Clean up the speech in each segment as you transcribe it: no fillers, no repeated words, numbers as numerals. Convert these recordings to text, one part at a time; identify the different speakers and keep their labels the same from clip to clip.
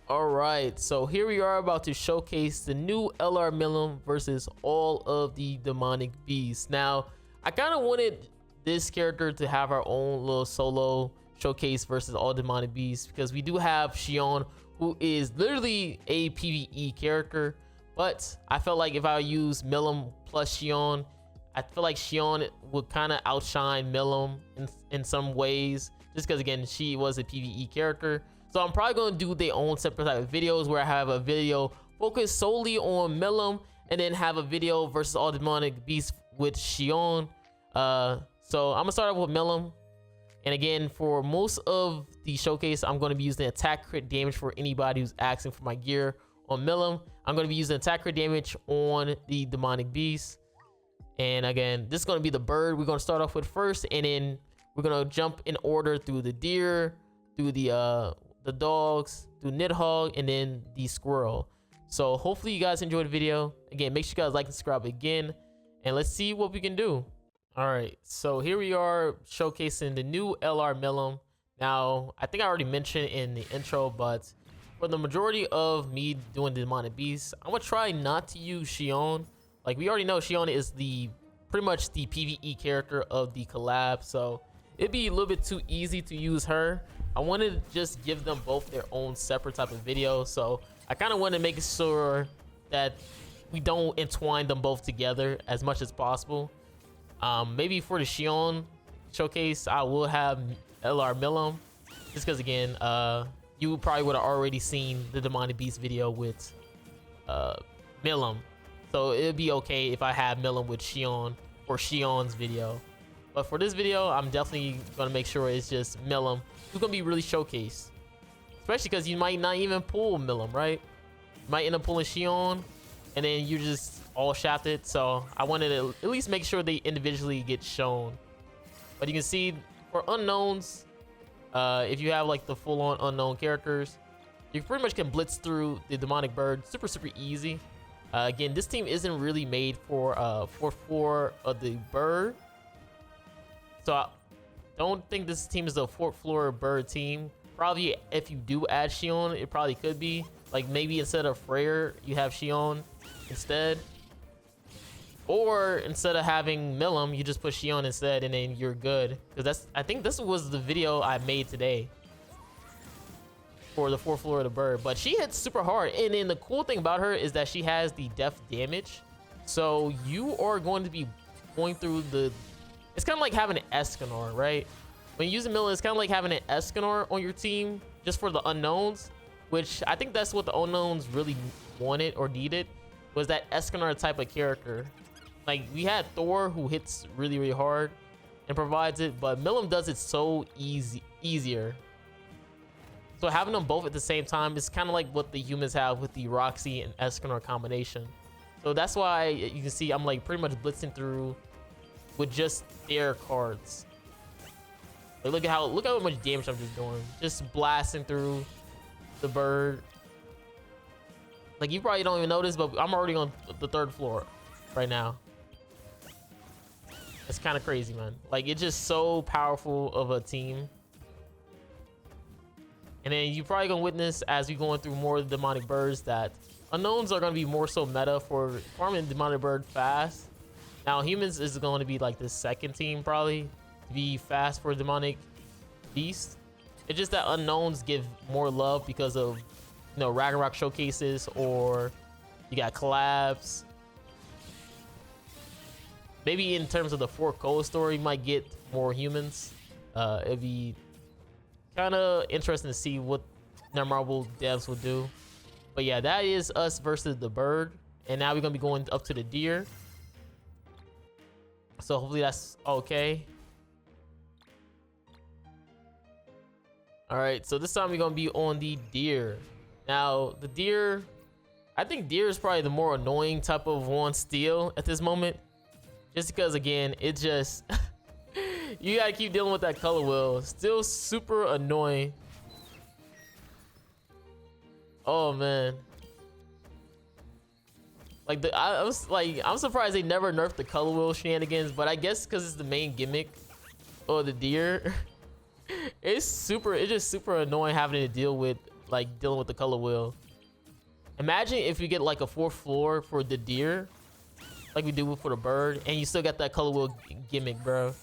Speaker 1: All right, so here we are about to showcase the new LR MILIM versus all of the demonic beasts. Now, I kind of wanted this character to have our own little solo showcase versus all demonic beasts, because we do have Xion, who is literally a PvE character, but I felt like if I use MILIM plus Xion, I feel like Xion would kind of outshine MILIM in some ways, just because again she was a PvE character. So I'm probably going to do their own separate type of videos where I have a video focused solely on MILIM and then have a video versus all demonic beasts with Xion. So I'm gonna start off with MILIM, and again, for most of the showcase I'm going to be using attack crit damage for anybody who's asking for my gear on MILIM. I'm going to be using attack crit damage on the demonic beasts, and again, this is going to be the bird we're going to start off with first, and then we're going to jump in order through the deer, through the dogs, through Nidhogg, and then the squirrel. So hopefully you guys enjoyed the video. Again, make sure you guys like and subscribe again, and let's see what we can do. All right, so here we are showcasing the new LR MILIM. Now, I think I already mentioned in the intro, but for the majority of me doing the demonic beasts, I'm gonna try not to use Xion. Like, we already know Xion is pretty much the PvE character of the collab, so it'd be a little bit too easy to use her. I wanted to just give them both their own separate type of video, so I kind of want to make sure that we don't entwine them both together as much as possible. Maybe for the Xion showcase, I will have LR MILIM, just because again, you probably would have already seen the demonic beast video with MILIM, so it'd be okay if I have MILIM with Xion or Xion's video. But for this video, I'm definitely gonna make sure it's just MILIM who's gonna be really showcased, especially because you might not even pull MILIM, right? You might end up pulling Xion, and then you just all shafted. So I wanted to at least make sure they individually get shown. But you can see for unknowns, if you have like the full-on unknown characters, you pretty much can blitz through the demonic bird super easy. Again, this team isn't really made for 4th of the bird, so I don't think this team is a 4th floor bird team. Probably if you do add Xion, it probably could be like maybe instead of Freyr you have Xion instead, or instead of having MILIM you just put Xion instead, and then you're good. Because I think this was the video I made today for the 4th floor of the bird, but she hits super hard. And then the cool thing about her is that she has the death damage, so you are going to be going through the, it's kind of like having an Escanor, right? When you use a MILIM, it's kind of like having an Escanor on your team just for the unknowns, which I think that's what the unknowns really wanted or needed, was that Escanor type of character. Like, we had Thor, who hits really hard and provides it, but MILIM does it so easier. So having them both at the same time is kind of like what the humans have with the Roxy and Escanor combination. So that's why you can see I'm like pretty much blitzing through with just their cards. Like, look at how much damage I'm just doing, just blasting through the bird. Like, you probably don't even notice, but I'm already on the 3rd floor right now. It's kind of crazy, man. Like, it's just so powerful of a team. And then you probably gonna witness as we going through more of the demonic birds that unknowns are gonna be more so meta for farming demonic bird fast. Now humans is going to be like the 2nd team probably to be fast for demonic beast. It's just that unknowns give more love because of, you know, Ragnarok showcases, or you got collabs. Maybe in terms of the 4 Cold story, you might get more humans. It'd be kind of interesting to see what Netmarble devs will do. But yeah, that is us versus the bird, and now we're gonna be going up to the deer. So hopefully that's okay. All right, so this time we're gonna be on the deer. Now the deer, I think deer is probably the more annoying type of one steal at this moment, just because again it just you gotta keep dealing with that color wheel. Still super annoying. Oh man, like I'm surprised they never nerfed the color wheel shenanigans, but I guess because it's the main gimmick of the deer. It's just super annoying having to deal with like dealing with the color wheel. Imagine if you get like a 4th floor for the deer, like we do for the bird, and you still got that color wheel gimmick, bro.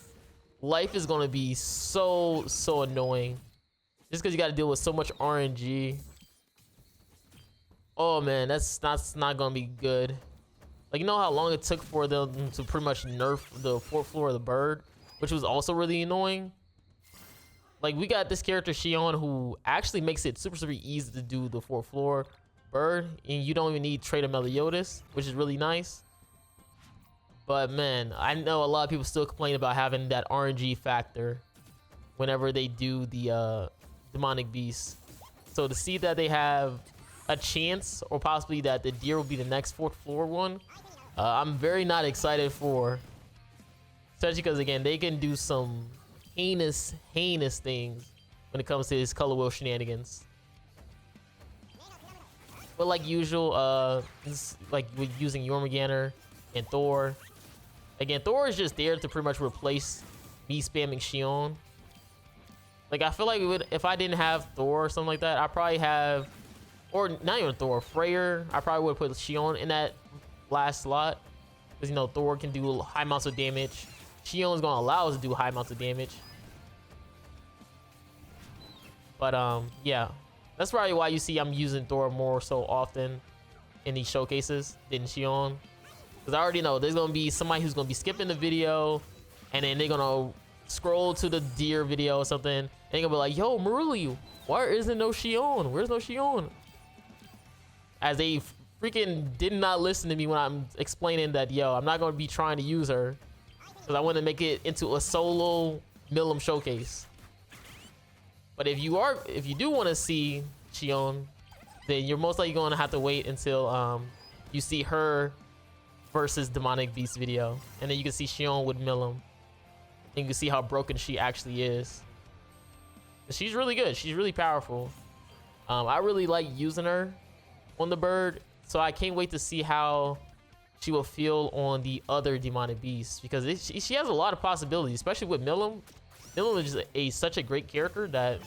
Speaker 1: Life is gonna be so annoying, just because you got to deal with so much RNG. Oh man, that's not gonna be good. Like, you know how long it took for them to pretty much nerf the 4th floor of the bird, which was also really annoying. Like, we got this character Shion who actually makes it super easy to do the 4th floor bird, and you don't even need Trader Meliodas, which is really nice. But man, I know a lot of people still complain about having that RNG factor whenever they do the demonic beast. So to see that they have a chance, or possibly that the deer will be the next 4th floor one, I'm very not excited for. Especially because, again, they can do some heinous things when it comes to his color wheel shenanigans. But like usual, like with using Jormungandr and Thor. Again, Thor is just there to pretty much replace me spamming Shion. Like, I feel like if I didn't have Thor or something like that, I probably have, or not even Thor, Freyr, I probably would put Shion in that last slot. Because, you know, Thor can do high amounts of damage. Shion is going to allow us to do high amounts of damage. But, yeah. That's probably why you see I'm using Thor more so often in these showcases than Shion. Because I already know there's going to be somebody who's going to be skipping the video, and then they're going to scroll to the deer video or something, and they're going to be like, yo, Marilli, why isn't no Shion? Where's no Shion? As they freaking did not listen to me when I'm explaining that, yo, I'm not going to be trying to use her. Because I want to make it into a solo MILIM showcase. But if you do want to see Shion, then you're most likely going to have to wait until you see her versus Demonic Beast video, and then you can see Shion with MILIM, and you can see how broken she actually is. She's really good. She's really powerful. I really like using her on the bird, so I can't wait to see how she will feel on the other Demonic Beasts, because she has a lot of possibilities, especially with MILIM. MILIM is such a great character that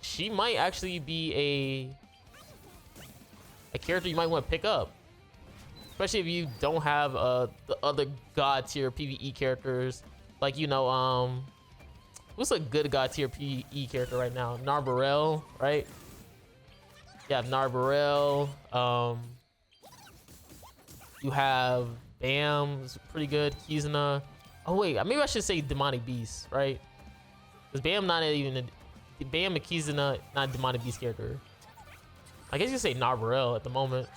Speaker 1: she might actually be a character you might want to pick up, especially if you don't have the other god tier PvE characters. Like, you know, who's a good god tier PvE character right now? Narbarel, right? Yeah, Narbarel. You have Bam, it's pretty good. Kizuna. Oh wait, maybe I should say Demonic Beast, right? Because Bam not even Bam and Kizuna not a Demonic Beast character. I guess you say Narbarel at the moment,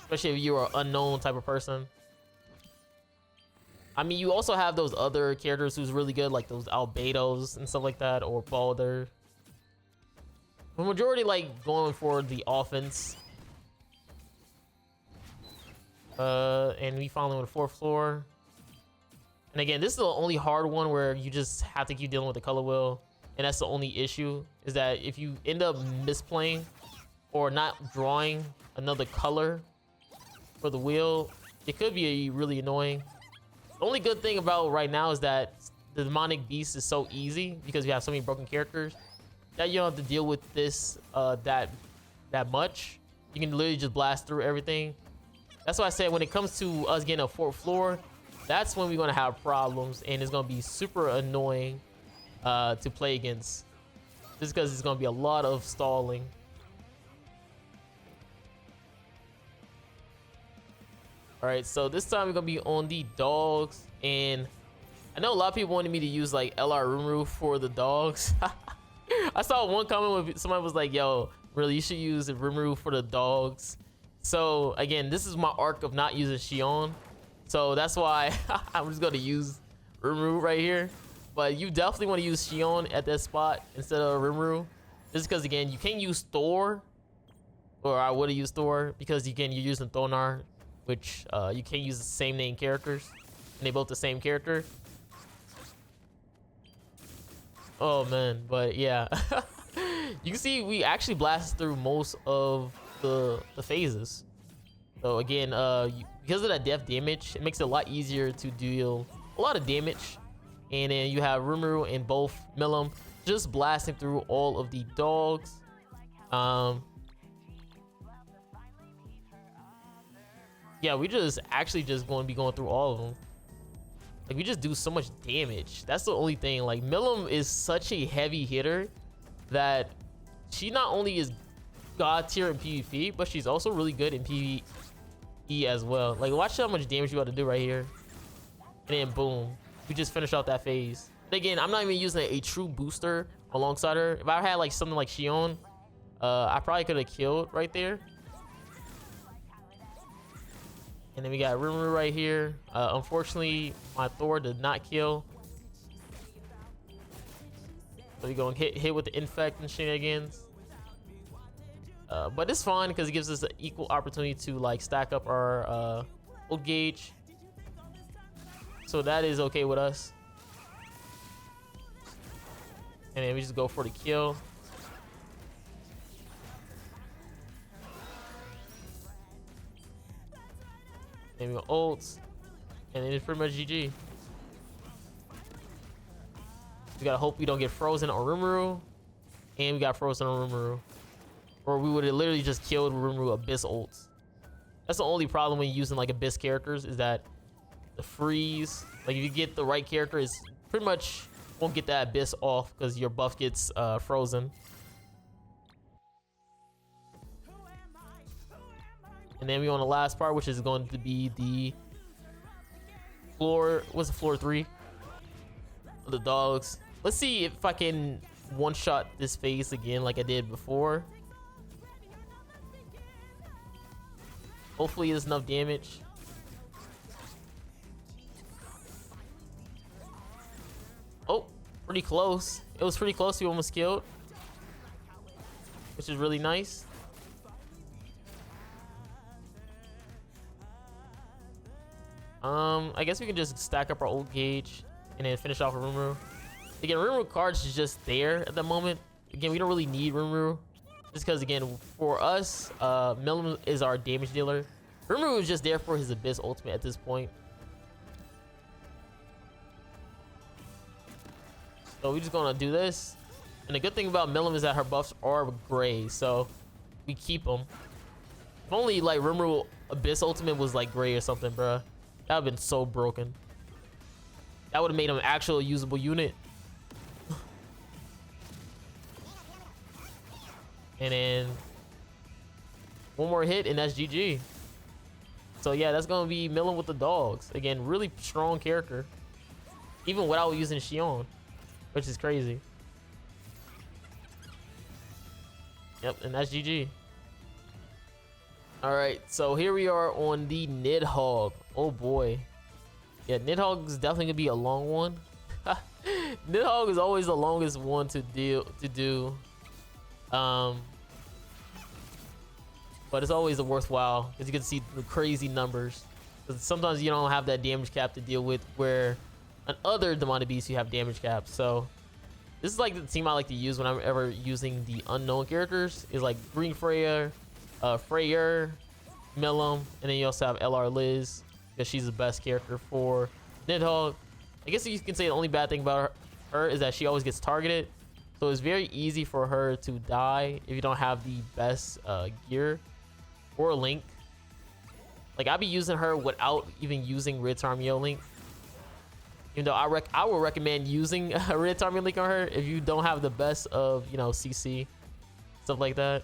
Speaker 1: especially if you're an unknown type of person. I mean, you also have those other characters who's really good, like those Albedos and stuff like that, or Balder. The majority like going for the offense. And we finally went to 4th floor. And again, this is the only hard one where you just have to keep dealing with the color wheel. And that's the only issue, is that if you end up misplaying or not drawing another color for the wheel, it could be really annoying. The only good thing about right now is that the Demonic Beast is so easy, because you have so many broken characters, that you don't have to deal with this that much. You can literally just blast through everything. That's why I said when it comes to us getting a 4th floor, that's when we're going to have problems, and it's going to be super annoying to play against, just because it's going to be a lot of stalling. All right, so this time we're going to be on the dogs, and I know a lot of people wanted me to use like LR Rimuru for the dogs. I saw one comment where somebody was like, yo, really, you should use Rimuru for the dogs. So again, this is my arc of not using Shion, so that's why I'm just going to use Rimuru right here. But you definitely want to use Shion at that spot instead of Rimuru, just because, again, you can't use Thor, or I would have used Thor, because again, you're using Thonar, which you can't use the same name characters, and they both the same character. Oh man, but yeah. You can see we actually blasted through most of the phases. So again, because of that death damage, it makes it a lot easier to deal a lot of damage. And then you have Rimuru in both MILIM, just blasting through all of the dogs. Yeah, we just actually just going to be going through all of them. Like, we just do so much damage. That's the only thing. Like, MILIM is such a heavy hitter that she not only is god tier in PvP, but she's also really good in PvE as well. Like, watch how much damage you got to do right here. And then boom, we just finish out that phase. And again, I'm not even using a true booster alongside her. If I had like something like Xion, I probably could have killed right there. And then we got Rimuru right here. Unfortunately, my Thor did not kill. So we gonna hit with the infect and shenanigans. But it's fine because it gives us an equal opportunity to like stack up our ult gauge. So that is okay with us. And then we just go for the kill. Then we go ults. And then it's pretty much GG. We gotta hope we don't get frozen on Rimuru. And we got frozen on Rimuru. Or we would have literally just killed Rimuru Abyss ults. That's the only problem when using like Abyss characters, is that the freeze. Like, if you get the right character, is pretty much won't get that Abyss off because your buff gets frozen. And then we on the last part, which is going to be the floor. What's the floor 3? The dogs. Let's see if I can one-shot this phase again like I did before. Hopefully there's enough damage. Oh, pretty close. It was pretty close. We almost killed, which is really nice. I guess we can just stack up our ult gauge and then finish off with Rimuru. Again, Rimuru cards is just there at the moment. Again, we don't really need Rimuru, just because again, for us, MILIM is our damage dealer. Rimuru is just there for his Abyss ultimate at this point. So we're just gonna do this. And the good thing about MILIM is that her buffs are gray, so we keep them. If only like Rimuru Abyss ultimate was like gray or something, bruh. That would have been so broken. That would have made him an actual usable unit. And then one more hit and that's GG. So yeah, that's gonna be MILIM with the dogs. Again, really strong character, even without using Xion, which is crazy. Yep, and that's GG. All right, so here we are on the Nidhogg. Oh boy, yeah, Nidhogg is definitely gonna be a long one. Nidhogg is always the longest one to do. But it's always a worthwhile because you can see the crazy numbers. Because sometimes you don't have that damage cap to deal with, where on other demonic beasts you have damage caps. So this is like the team I like to use when I'm ever using the unknown characters. Is like Green Freya, Freyr, MILIM, and then you also have LR Liz, because she's the best character for Nidhogg. I guess you can say the only bad thing about her is that she always gets targeted. So it's very easy for her to die if you don't have the best gear or link. Like, I'll be using her without even using Red Tarmio link. Even though I will recommend using a Red Tarmio link on her if you don't have the best of, you know, CC, stuff like that.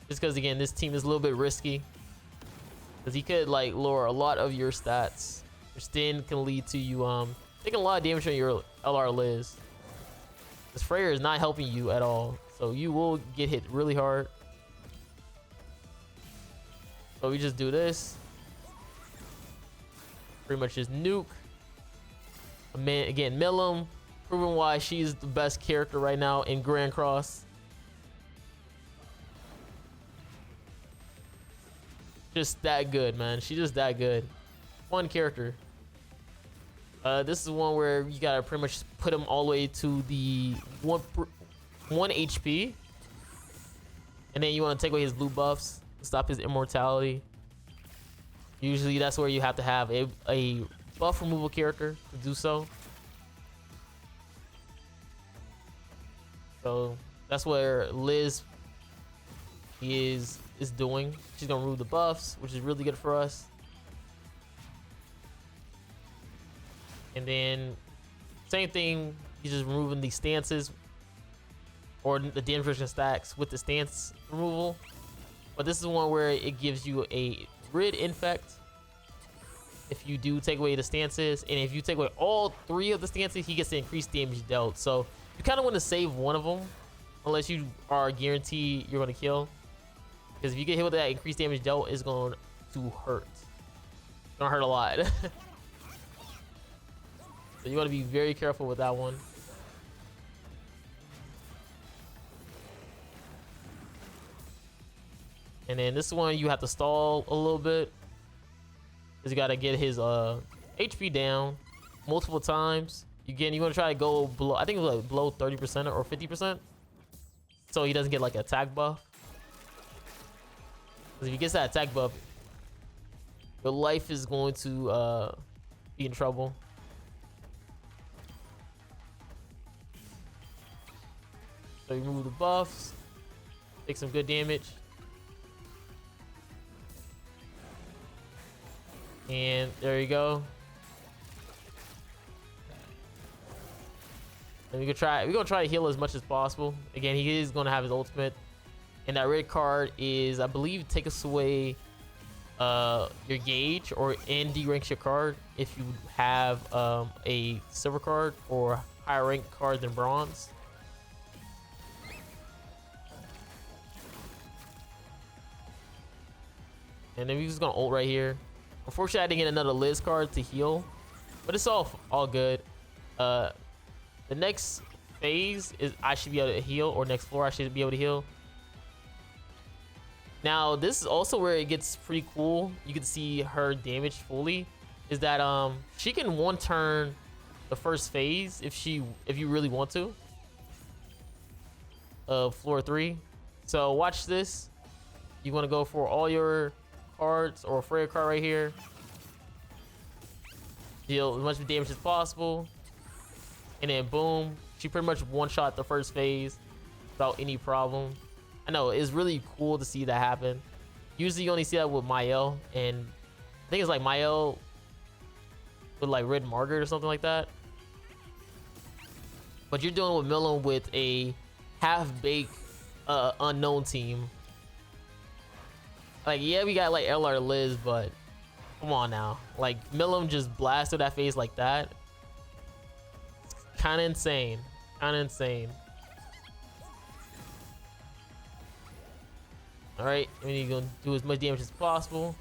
Speaker 1: Just because, again, this team is a little bit risky. Because he could, like, lower a lot of your stats, which then can lead to you taking a lot of damage on your LR Liz. This Freyr is not helping you at all, so you will get hit really hard. So we just do this. Pretty much just nuke. Again, MILIM, proving why she's the best character right now in grandcross. Just that good, man. She's just that good. Fun character. This is one where you gotta pretty much put him all the way to the 1 HP, and then you want to take away his blue buffs, stop his immortality. Usually that's where you have to have a buff removal character to do so. So that's where Liz is doing. She's gonna remove the buffs, which is really good for us. And then same thing, he's just removing these stances or the damage reduction stacks with the stance removal. But this is one where it gives you a grid infect if you do take away the stances, and if you take away all 3 of the stances, he gets the increased damage dealt. So you kind of want to save one of them unless you are guaranteed you're going to kill, because if you get hit with that increased damage dealt, it's going to hurt. It's going to hurt a lot. So you want to be very careful with that one. And then this one you have to stall a little bit, because you got to get his HP down multiple times. Again, you want to try to go below, I think it was like below 30% or 50%, so he doesn't get like an attack buff. Because if he gets that attack buff, your life is going to be in trouble. So you remove the buffs, take some good damage. And there you go. And we're gonna try to heal as much as possible. Again, he is gonna have his ultimate. And that red card is, I believe, take us away your gauge and de-ranks your card if you have a silver card or higher rank card than bronze. And then we're just gonna ult right here. Unfortunately, I didn't get another Liz card to heal, but it's all good. The next phase is I should be able to heal, or next floor I should be able to heal. Now, this is also where it gets pretty cool. You can see her damage fully. Is that she can one turn the first phase if you really want to. Floor 3. So watch this. You want to go for all your cards or Freya card right here. Deal as much damage as possible, and then boom, she pretty much one-shot the first phase without any problem. I know it's really cool to see that happen. Usually you only see that with Mael, and I think it's like Mael with like Red Margaret or something like that. But you're doing with MILIM with a half-baked unknown team. Like, yeah, we got like LR Liz, but come on now. Like, MILIM just blasted that phase like that. It's kind of insane. Kind of insane. All right, we need to do as much damage as possible.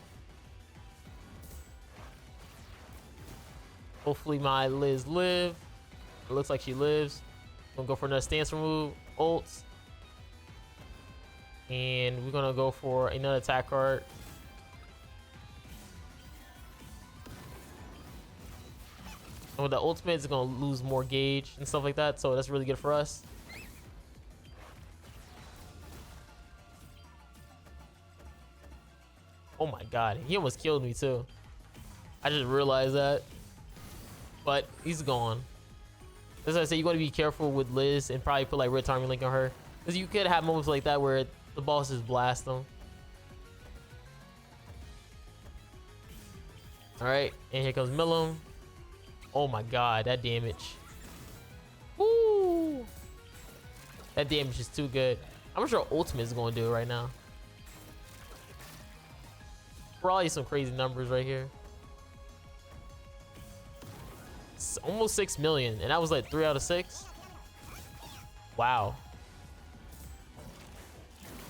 Speaker 1: Hopefully my Liz live. It looks like she lives. Gonna go for another stance remove, ults. And we're gonna go for another attack card. And with the ultimate, it's gonna lose more gauge and stuff like that, so that's really good for us. Oh my god, he almost killed me too. I just realized that. But he's gone. As I say, you want to be careful with Liz and probably put like red timing link on her, because you could have moments like that where the boss just blast them. All right, and here comes MILIM. Oh my god, that damage. Woo! That damage is too good. I'm sure ultimate is going to do it right now. Probably some crazy numbers right here. It's almost 6 million, and that was like 3 out of 6. Wow.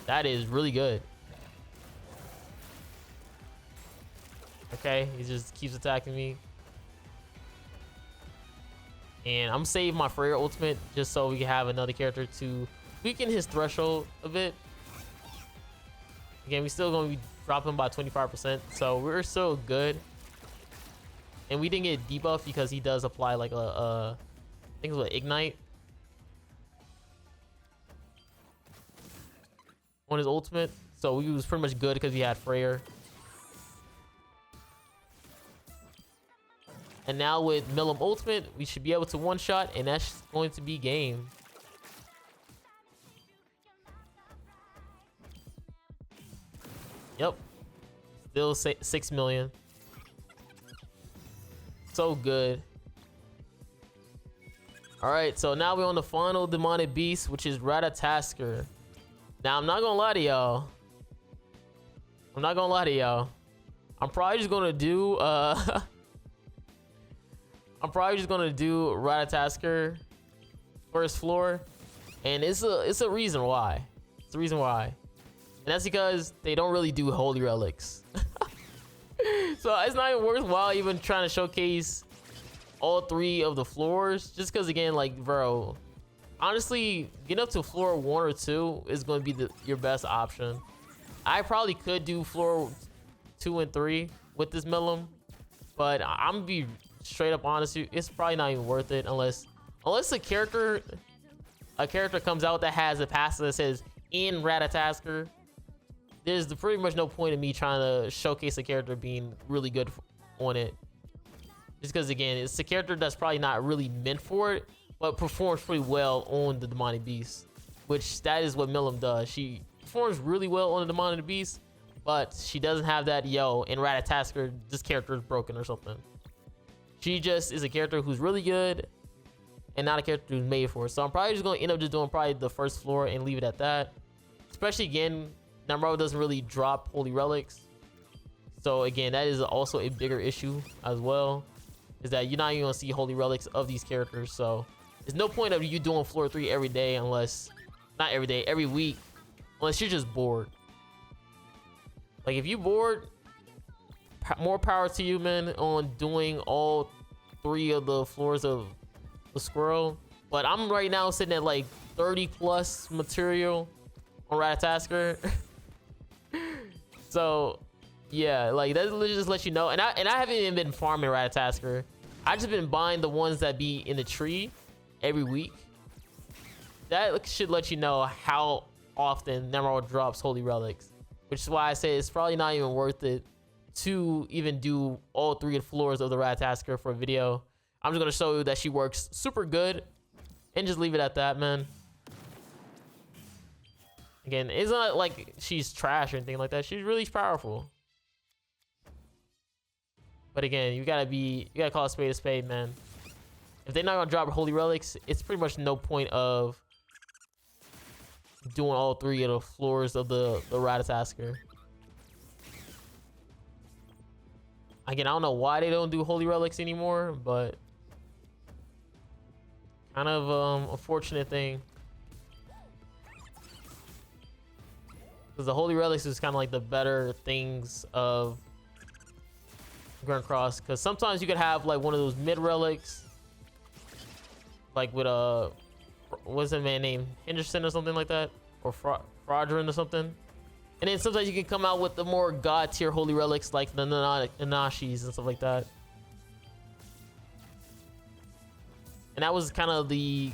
Speaker 1: That is really good. Okay, he just keeps attacking me. And I'm saving my Freya ultimate just so we can have another character to weaken his threshold a bit. Again, we still gonna be dropping by 25%, so we're still good. And we didn't get debuff because he does apply like I think it's what, ignite on his ultimate, so we was pretty much good because we had Freya. And now with MILIM ultimate, we should be able to one-shot, and that's going to be game. Yep. Still 6 million. So good. All right, so now we're on the final demonic beast, which is Ratatasker. Now, I'm not gonna lie to y'all. I'm probably just gonna do Ratatasker first floor, and it's a reason why. It's a reason why, and that's because they don't really do holy relics. So it's not even worthwhile even trying to showcase all 3 of the floors, just because, again, like, bro, honestly, getting up to floor 1 or 2 is going to be your best option. I probably could do floor 2 and 3 with this MILIM, but I'm gonna be straight up honest with you, it's probably not even worth it unless a character comes out that has a passive that says in Ratatasker. There's pretty much no point in me trying to showcase a character being really good on it, just because, again, it's a character that's probably not really meant for it, but performs pretty well on the demonic beast, which that is what MILIM does. She performs really well on the demonic beast, but she doesn't have that in Ratatasker, this character is broken or something. She just is a character who's really good and not a character who's made for it. So I'm probably just going to end up just doing probably the first floor and leave it at that, especially, again, Namro doesn't really drop holy relics. So again, that is also a bigger issue as well, is that you're not even gonna see holy relics of these characters. So there's no point of you doing floor 3 every day, every week, unless you're just bored. Like, if you bored, more power to you, man, on doing all 3 of the floors of the squirrel. But I'm right now sitting at like 30 plus material on Ratatasker. So yeah, like, that just lets you know. And I haven't even been farming Ratatasker. I've just been buying the ones that be in the tree every week. That should let you know how often Nemerald drops holy relics, which is why I say it's probably not even worth it to even do all 3 floors of the Ratatasker for a video. I'm just gonna show you that she works super good and just leave it at that, man. Again, it's not like she's trash or anything like that. She's really powerful. But again, you gotta call a spade, man. If they're not gonna drop holy relics, it's pretty much no point of doing all 3 of the floors of the Ratatasker. Again, I don't know why they don't do holy relics anymore, but kind of unfortunate thing. Because the holy relics is kind of like the better things of grandcross. Because sometimes you could have like one of those mid relics, like with what's that man named Henderson or something like that, or Fraudrin or something. And then sometimes you can come out with the more god tier holy relics like the Nanashis and stuff like that. And that was kind of the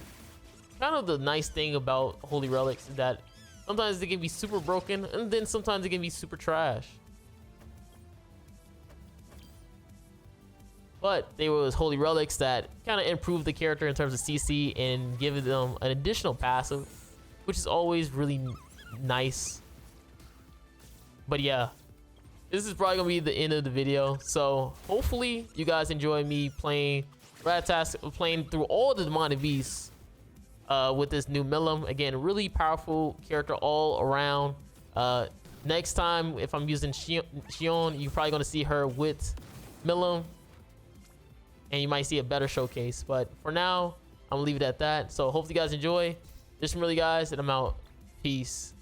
Speaker 1: nice thing about holy relics, is that sometimes they can be super broken, and then sometimes they can be super trash. But they were those holy relics that kind of improved the character in terms of CC and give them an additional passive, which is always really nice. But yeah, this is probably gonna be the end of the video. So hopefully you guys enjoy me playing playing through all the demonic beasts with this new MILIM. Again, really powerful character all around. Next time, if I'm using Xion, you're probably gonna see her with MILIM, and you might see a better showcase. But for now, I'm gonna leave it at that. So hopefully you guys enjoy. This is Marilli, guys, and I'm out. Peace.